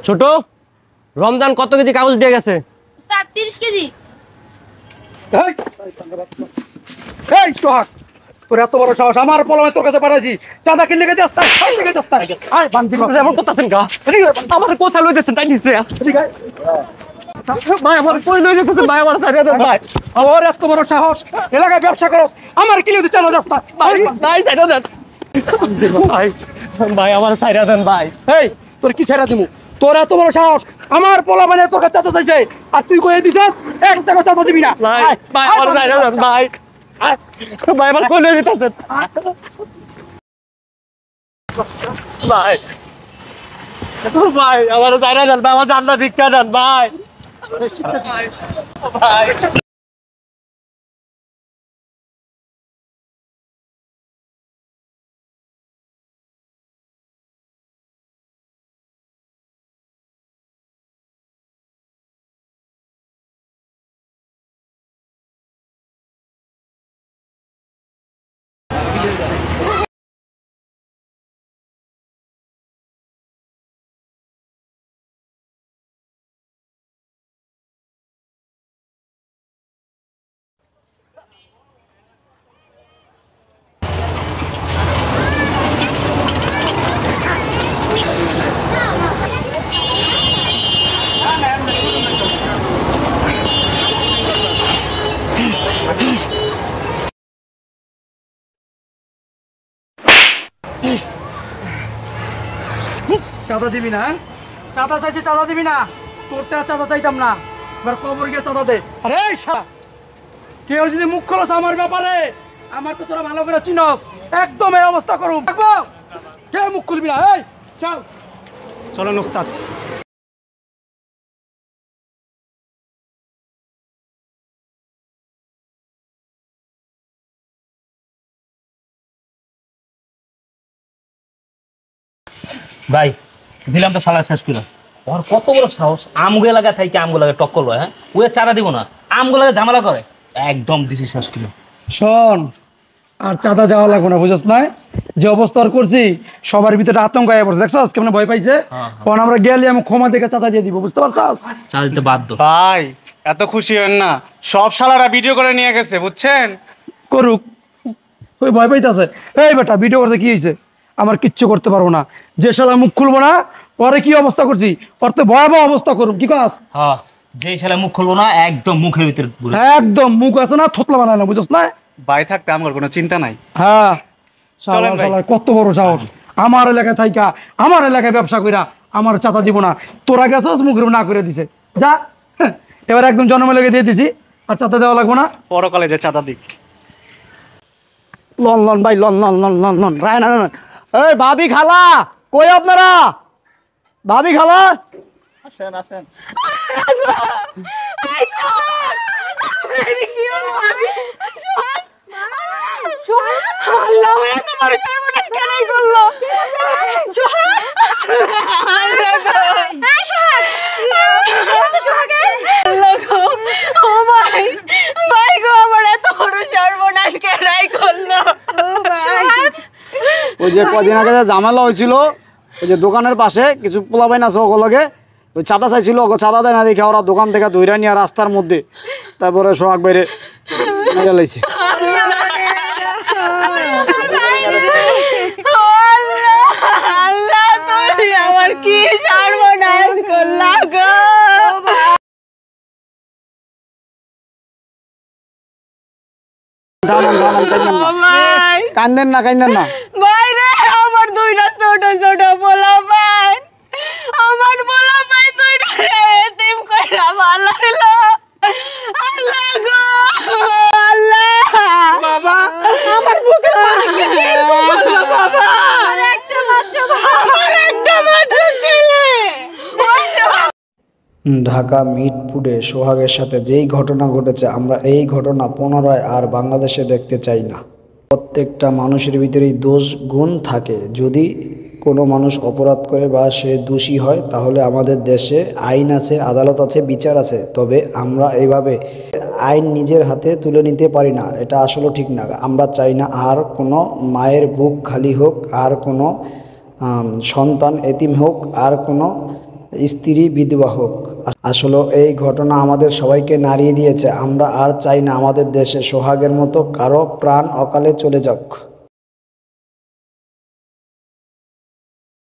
ছোট রমজান কত কেজি কাগজ দিয়ে গেছে? 30 কেজি। এই সোহাগ, তোর এত বড় সাহস, আমার পোলামে তোর কাছে পাঠাইছি, চাঁদা কিনলে গেছে আসতে লেগে যাস। আয় বান্দি এমন করতেছেন গা, আমার কোথায় লই যাচ্ছেন তাই দিস রে ভাই, আমার কই লই যেতেছেন ভাই, আমার ছাড়িয়ে দেন ভাই। আমার এত বড় সাহস, এলাকায় ব্যবসা করো, আমার কিনে দিতে চালো রাস্তা ভাই ভাই ছাড়িয়ে দেন ভাই, ভাই আমার ছাড়িয়ে দেন ভাই। এই তোর কি ছেড়ে দিমু? তোর এত বড় সাহস, আমার পোলা মানে তোর কাছে চাঁদা চাইছে, আর তুই কয়ে দিছিস এক টাকা চাঁদা দিবি না। ভাই ভাই আমার ছাড়িয়ে দেন ভাই, ভাই আমার কই লই যেতেছেন ভাই, ভাই আমার ছাড়িয়ে দেন ভাই, আমার জানলা ভিক্ষা দেন ভাই ভাই। চাঁদা দিবি না? চাঁদা চাইছি, চাঁদা দিবি না? তোর তো আর চাঁদা চাইতাম না, এবার কবর গিয়ে চাঁদা দে। আরে কেউ যদি মুখ খোলস আমার ব্যাপারে, আমার তো তোরা ভালো করে চিনস, একদম এই অবস্থা করুম দেখবো, কেউ মুখ খুলবি না। এই চল, চলেন ওস্তাদ। ভাই দিলাম তো শালা শেষ করে। ওর কত বড় সাহস, আমগো এলাকা থেকে আমগো লাগে টক্কর লয়। হ্যাঁ ওই চাঁদা দিব না, আমগো লাগে ঝামেলা করে, একদম দিছি শেষ করে। শোন, আর চাঁদা যাওয়া লাগবে না, বুঝছ না? যে অবস্থা করছি, সবার ভিতরে আতঙ্ক হয়ে পড়ছে, দেখছস কেমন ভয় পাইছে। কারণ আমরা গেলে আমি ক্ষমা দেখে চাঁদা দিয়ে দিব, বুঝতে পারছস? চাঁদা দিতে বাধ্য। ভাই এত খুশি হন না, সব শালারা ভিডিও করে নিয়ে গেছে বুঝছেন। করুক, ওই ভয় পাইতেছে। এই বেটা ভিডিও করতে কি হয়েছে? আমার কিচ্ছু করতে পারবো না, যে শালা মুখ খুলবো না, পরে কি অবস্থা করছি, ওর তো ভয়াবহ অবস্থা করুক। কি কাজ? হ্যাঁ, যে শালা মুখ খুলবো না একদম মুখের ভিতরে পুরো। একদম মুখ আছে না, থতলা বানায় না, বুঝছ না? ভাই থাকতে আমার কোনো চিন্তা নাই। হ্যাঁ, চলেন ভাই। শালা কত বড় সাহস, আমার এলাকায় থাইকা আমার এলাকায় ব্যবসা কইরা আমার চাঁদা দিব না। তোরা গেছস মুখের না করে দিছে, যা এবার একদম জন্ম লেগে দিয়ে দিছি, আর চাঁদা দেওয়া লাগবো না। পরকালে যে চাঁদা দিক। লন লন ভাই, লন লন লন লন লন রায় না। এই ভাবি খালা কই আপনারা? ভাবি খালা আসেন আসেন। ওই যে কদিন আগে যে ঝামেলা হয়েছিল, ওই যে দোকানের পাশে কিছু পোলাপাইন আছে ওগুলোকে ওই চাঁদা চাইছিল, ওকে চাঁদা দেয় না দেখে ওরা দোকান থেকে ধইরা নিয়ে রাস্তার মধ্যে, তারপরে সোহাগ বাইরে মেরে লাইছে। কান্দেন না, কান্দেন না। বাইরে আমার দুইটা ছোট ছোট পোলাপান, আমার পোলাপান দুইটা এতিম কইরা ভালাইলো। আল্লাহ গো আল্লাহ, বাবা আমার বুকে পানি দিয়ে বললো, বাবা আমার একটা মাত্র ছেলে। ঢাকা মিটপুরে সোহাগের সাথে যেই ঘটনা ঘটেছে, আমরা এই ঘটনা পুনরায় আর বাংলাদেশে দেখতে চাই না। প্রত্যেকটা মানুষের ভিতরেই দোষ গুণ থাকে। যদি কোনো মানুষ অপরাধ করে বা সে দোষী হয়, তাহলে আমাদের দেশে আইন আছে, আদালত আছে, বিচার আছে। তবে আমরা এইভাবে আইন নিজের হাতে তুলে নিতে পারি না, এটা আসলে ঠিক না। আমরা চাই না আর কোনো মায়ের বুক খালি হোক, আর কোনো সন্তান এতিম হোক, আর কোনো স্ত্রী বিধবা হোক। আসলে এই ঘটনা আমাদের সবাইকে নাড়িয়ে দিয়েছে। আমরা আর চাই না আমাদের দেশে সোহাগের মতো কারো প্রাণ অকালে চলে যাক।